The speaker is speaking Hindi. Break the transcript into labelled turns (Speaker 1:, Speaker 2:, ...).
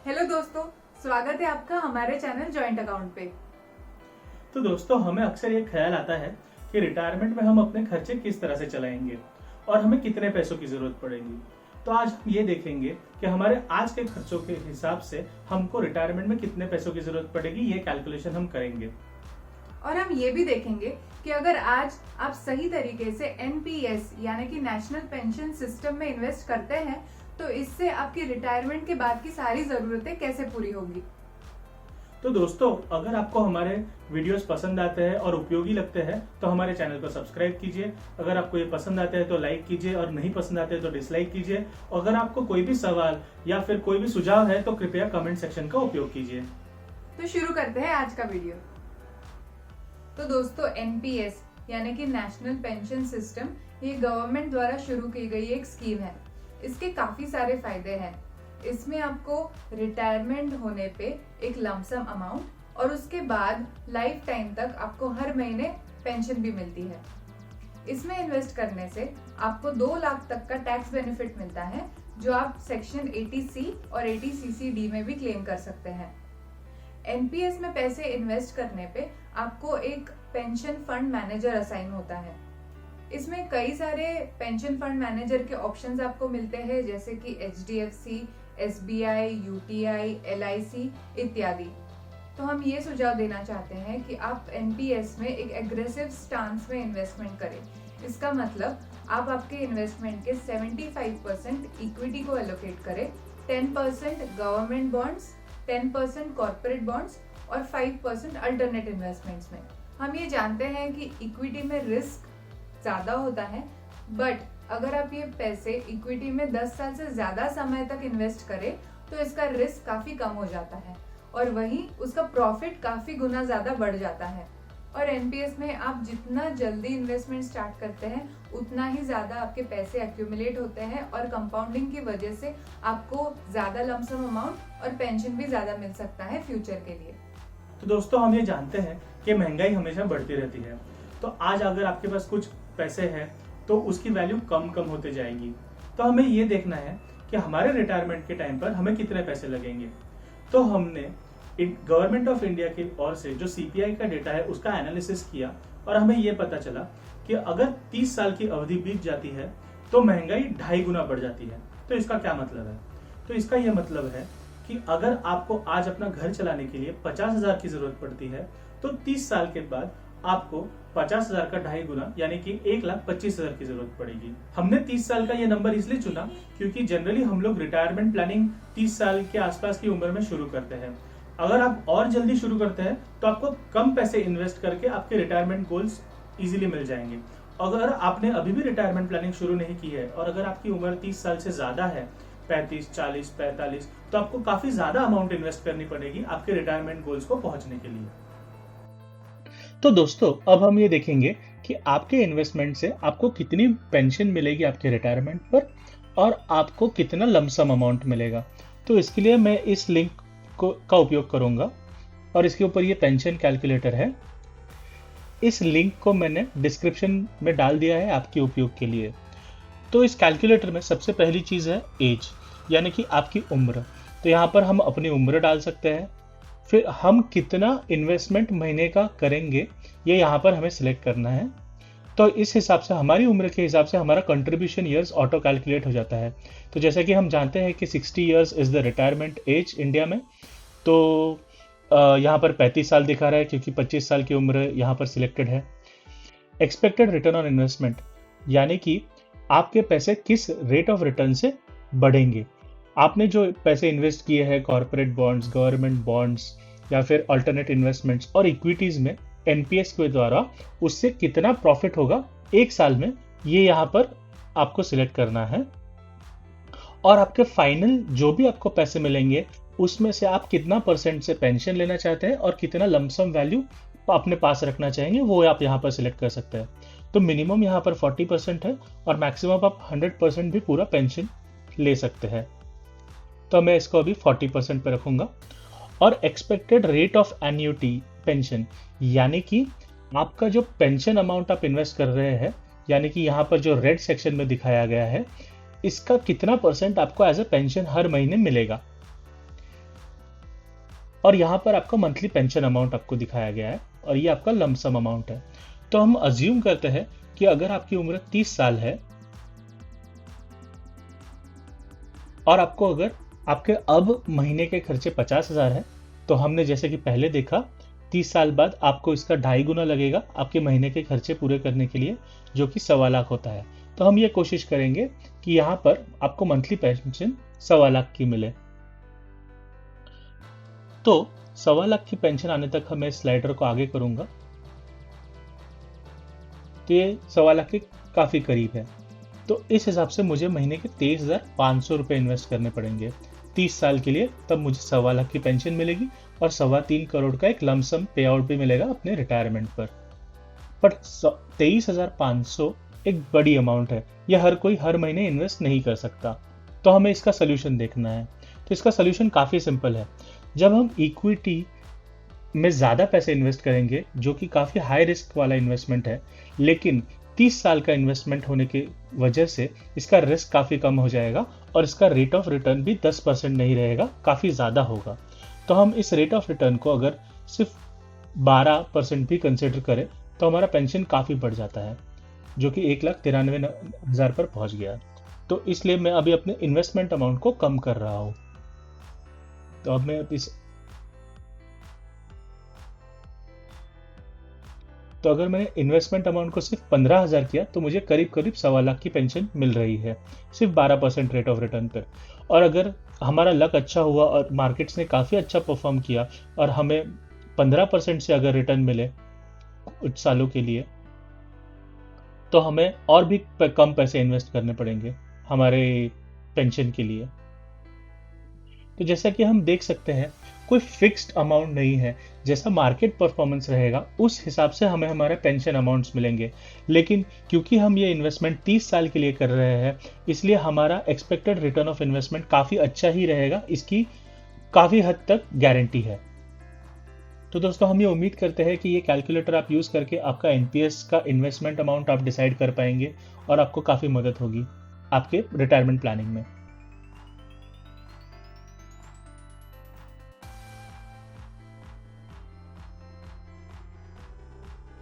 Speaker 1: हेलो दोस्तों, स्वागत है आपका हमारे चैनल जॉइंट अकाउंट पे।
Speaker 2: तो दोस्तों, हमें अक्सर ये ख्याल आता है कि रिटायरमेंट में हम अपने खर्चे किस तरह से चलाएंगे और हमें कितने पैसों की जरूरत पड़ेगी। तो आज हम ये देखेंगे कि हमारे आज के खर्चों के हिसाब से हमको रिटायरमेंट में कितने पैसों की जरूरत पड़ेगी, ये कैलकुलेशन हम करेंगे।
Speaker 1: और हम ये भी देखेंगे कि अगर आज आप सही तरीके से एनपीएस यानी कि नेशनल पेंशन सिस्टम में इन्वेस्ट करते हैं तो इससे आपकी रिटायरमेंट के बाद की सारी जरूरतें कैसे पूरी होंगी।
Speaker 2: तो दोस्तों, अगर आपको हमारे वीडियोस पसंद आते हैं और उपयोगी लगते हैं तो हमारे चैनल को सब्सक्राइब कीजिए। अगर आपको ये पसंद आते हैं तो लाइक कीजिए और नहीं पसंद आते हैं तो डिसलाइक कीजिए। अगर आपको कोई भी सवाल या फिर कोई भी सुझाव है तो कृपया कमेंट सेक्शन का उपयोग कीजिए।
Speaker 1: तो शुरू करते हैं आज का वीडियो। तो दोस्तों, एनपीएस यानी कि नेशनल पेंशन सिस्टम ये गवर्नमेंट द्वारा शुरू की गई एक स्कीम है। इसके काफी सारे फायदे हैं। इसमें आपको रिटायरमेंट होने पे एक लमसम अमाउंट और उसके बाद लाइफ टाइम तक आपको हर महीने पेंशन भी मिलती है। इसमें इन्वेस्ट करने से आपको 2 लाख तक का टैक्स बेनिफिट मिलता है, जो आप सेक्शन 80C और 80CCD में भी क्लेम कर सकते हैं। एनपीएस में पैसे इन्वेस्ट करने पे आपको एक पेंशन फंड मैनेजर असाइन होता है। इसमें कई सारे पेंशन फंड मैनेजर के ऑप्शंस आपको मिलते हैं, जैसे कि HDFC, SBI, UTI, LIC इत्यादि। तो हम ये सुझाव देना चाहते हैं कि आप एनपीएस में एक एग्रेसिव स्टांस में इन्वेस्टमेंट करें। इसका मतलब आप आपके इन्वेस्टमेंट के 75% इक्विटी को एलोकेट करें, 10% गवर्नमेंट बॉन्ड्स, 10% कॉर्पोरेट बॉन्ड्स और 5% अल्टरनेट इन्वेस्टमेंट्स में। हम ये जानते हैं कि इक्विटी में रिस्क ज्यादा होता है, बट अगर आप ये पैसे इक्विटी में 10 साल से ज्यादा समय तक इन्वेस्ट करें तो इसका रिस्क काफी कम हो जाता है और वहीं उसका प्रॉफिट काफी गुना ज्यादा बढ़ जाता है। और एनपीएस में आप जितना जल्दी इन्वेस्टमेंट स्टार्ट करते हैं उतना ही ज्यादा आपके पैसे एक्यूमुलेट होते हैं और कंपाउंडिंग की वजह से आपको ज्यादा लमसम अमाउंट और पेंशन भी ज्यादा मिल सकता है फ्यूचर के लिए।
Speaker 2: तो दोस्तों, हम ये जानते हैं कि महंगाई हमेशा बढ़ती रहती है। तो आज अगर आपके पास कुछ पैसे हैं तो उसकी वैल्यू कम कम होते जाएगी। तो हमें ये देखना है कि हमारे रिटायरमेंट के टाइम पर हमें कितने पैसे लगेंगे। तो हमने गवर्नमेंट ऑफ इंडिया की ओर से जो सीपीआई का डेटा है उसका एनालिसिस किया और हमें ये पता चला कि अगर 30 साल की अवधि बीत जाती है तो महंगाई 2.5 गुना बढ़ जाती है। तो इसका क्या मतलब है? तो इसका यह मतलब है कि अगर आपको आज अपना घर चलाने के लिए 50,000 की जरूरत पड़ती है तो 30 साल के बाद आपको 50,000 का 2.5 गुना यानी कि 1,25,000 की जरूरत पड़ेगी। हमने 30 साल का ये नंबर इसलिए चुना क्योंकि जनरली हम लोग रिटायरमेंट प्लानिंग 30 साल के आसपास की उम्र में शुरू करते हैं। अगर आप और जल्दी शुरू करते हैं तो आपको कम पैसे इन्वेस्ट करके आपके रिटायरमेंट गोल्स इजीली मिल जाएंगे। अगर आपने अभी भी रिटायरमेंट प्लानिंग शुरू नहीं की है और अगर आपकी उम्र 30 साल से ज्यादा है, 35, 40, 45, तो आपको काफी ज्यादा अमाउंट इन्वेस्ट करनी पड़ेगी आपके रिटायरमेंट गोल्स को पहुंचने के लिए।
Speaker 3: तो दोस्तों, अब हम ये देखेंगे कि आपके इन्वेस्टमेंट से आपको कितनी पेंशन मिलेगी आपके रिटायरमेंट पर और आपको कितना लमसम अमाउंट मिलेगा। तो इसके लिए मैं इस लिंक का उपयोग करूंगा और इसके ऊपर ये पेंशन कैलकुलेटर है। इस लिंक को मैंने डिस्क्रिप्शन में डाल दिया है आपके उपयोग के लिए। तो इस कैलकुलेटर में सबसे पहली चीज है एज, यानी कि आपकी उम्र। तो यहाँ पर हम अपनी उम्र डाल सकते हैं। फिर हम कितना इन्वेस्टमेंट महीने का करेंगे ये यहाँ पर हमें सिलेक्ट करना है। तो इस हिसाब से हमारी उम्र के हिसाब से हमारा कंट्रीब्यूशन ईयर्स ऑटो कैलकुलेट हो जाता है। तो जैसे कि हम जानते हैं कि 60 years is the retirement age India में। तो यहाँ पर 35 साल दिखा रहा है क्योंकि 25 साल की उम्र यहाँ पर सिलेक्टेड है। एक्सपेक्टेड रिटर्न ऑन इन्वेस्टमेंट, यानी कि आपके पैसे किस रेट ऑफ रिटर्न से बढ़ेंगे। आपने जो पैसे इन्वेस्ट किए हैं कॉर्पोरेट बॉन्ड्स, गवर्नमेंट बॉन्ड्स या फिर अल्टरनेट इन्वेस्टमेंट्स और इक्विटीज में एनपीएस के द्वारा उससे कितना प्रॉफिट होगा 1 साल में, ये यहाँ पर आपको सिलेक्ट करना है। और आपके फाइनल जो भी आपको पैसे मिलेंगे उसमें से आप कितना % से पेंशन लेना चाहते हैं और कितना लमसम वैल्यू अपने पास रखना चाहेंगे वो आप यहाँ पर सिलेक्ट कर सकते हैं। तो मिनिमम यहाँ पर 40% है और मैक्सिमम आप 100% भी पूरा पेंशन ले सकते हैं। तो मैं इसको अभी 40% पे रखूंगा। और expected rate of annuity pension, यानी कि आपका जो पेंशन अमाउंट आप इन्वेस्ट कर रहे हैं, यानी कि यहाँ पर जो रेड सेक्शन में दिखाया गया है, इसका कितना % आपको एज ए पेंशन हर महीने मिलेगा। और यहाँ पर आपका मंथली पेंशन अमाउंट आपको दिखाया गया है और ये आपका लमसम अमाउंट है। तो हम अज्यूम करते हैं कि अगर आपकी उम्र 30 साल है और आपको अगर आपके अब महीने के खर्चे 50,000 है, तो हमने जैसे कि पहले देखा 30 साल बाद आपको इसका 2.5 गुना लगेगा आपके महीने के खर्चे पूरे करने के लिए, जो कि 1.25 लाख होता है। तो हम ये कोशिश करेंगे कि यहाँ पर आपको मंथली पेंशन 1.25 लाख की मिले। तो 1.25 लाख की पेंशन आने तक मैं स्लाइडर को आगे करूंगा, तो ये 1.25 लाख के काफी करीब है। तो इस हिसाब से मुझे महीने के 23,500 रुपए इन्वेस्ट करने पड़ेंगे 30 साल के लिए, तब मुझे 1.25 लाख की पेंशन मिलेगी और 3.25 करोड़ का एक लमसम पे आउट भी मिलेगा अपने रिटायरमेंट पर। बट 23,500 एक बड़ी अमाउंट है, यह हर कोई हर महीने इन्वेस्ट नहीं कर सकता। तो हमें इसका सोल्यूशन देखना है। तो इसका सोल्यूशन काफी सिंपल है। जब हम इक्विटी में ज्यादा पैसे इन्वेस्ट करेंगे, जो कि काफी हाई रिस्क वाला इन्वेस्टमेंट है, लेकिन 30 साल का इन्वेस्टमेंट होने की वजह से इसका रिस्क काफी कम हो जाएगा और इसका रेट ऑफ रिटर्न भी 10% नहीं रहेगा, काफी ज्यादा होगा। तो हम इस रेट ऑफ रिटर्न को अगर सिर्फ 12% भी कंसिडर करें तो हमारा पेंशन काफी बढ़ जाता है, जो कि 1,93,000 पर पहुंच गया। तो इसलिए मैं अभी अपने इन्वेस्टमेंट अमाउंट को कम कर रहा हूं। तो अब मैं तो अगर मैंने इन्वेस्टमेंट अमाउंट को सिर्फ 15,000 किया तो मुझे करीब करीब 1.25 लाख की पेंशन मिल रही है, सिर्फ 12% रेट ऑफ रिटर्न पर। और अगर हमारा लक अच्छा हुआ और मार्केट्स ने काफ़ी अच्छा परफॉर्म किया और हमें 15% से अगर रिटर्न मिले कुछ सालों के लिए, तो हमें और भी कम पैसे इन्वेस्ट करने पड़ेंगे हमारे पेंशन के लिए। तो जैसा कि हम देख सकते हैं, कोई फिक्स्ड अमाउंट नहीं है। जैसा मार्केट परफॉर्मेंस रहेगा उस हिसाब से हमें हमारे पेंशन अमाउंट्स मिलेंगे। लेकिन क्योंकि हम ये इन्वेस्टमेंट 30 साल के लिए कर रहे हैं, इसलिए हमारा एक्सपेक्टेड रिटर्न ऑफ इन्वेस्टमेंट काफ़ी अच्छा ही रहेगा, इसकी काफ़ी हद तक गारंटी है। तो दोस्तों, हम ये उम्मीद करते हैं कि ये कैलकुलेटर आप यूज़ करके आपका एनपीएस का इन्वेस्टमेंट अमाउंट आप डिसाइड कर पाएंगे और आपको काफ़ी मदद होगी आपके रिटायरमेंट प्लानिंग में।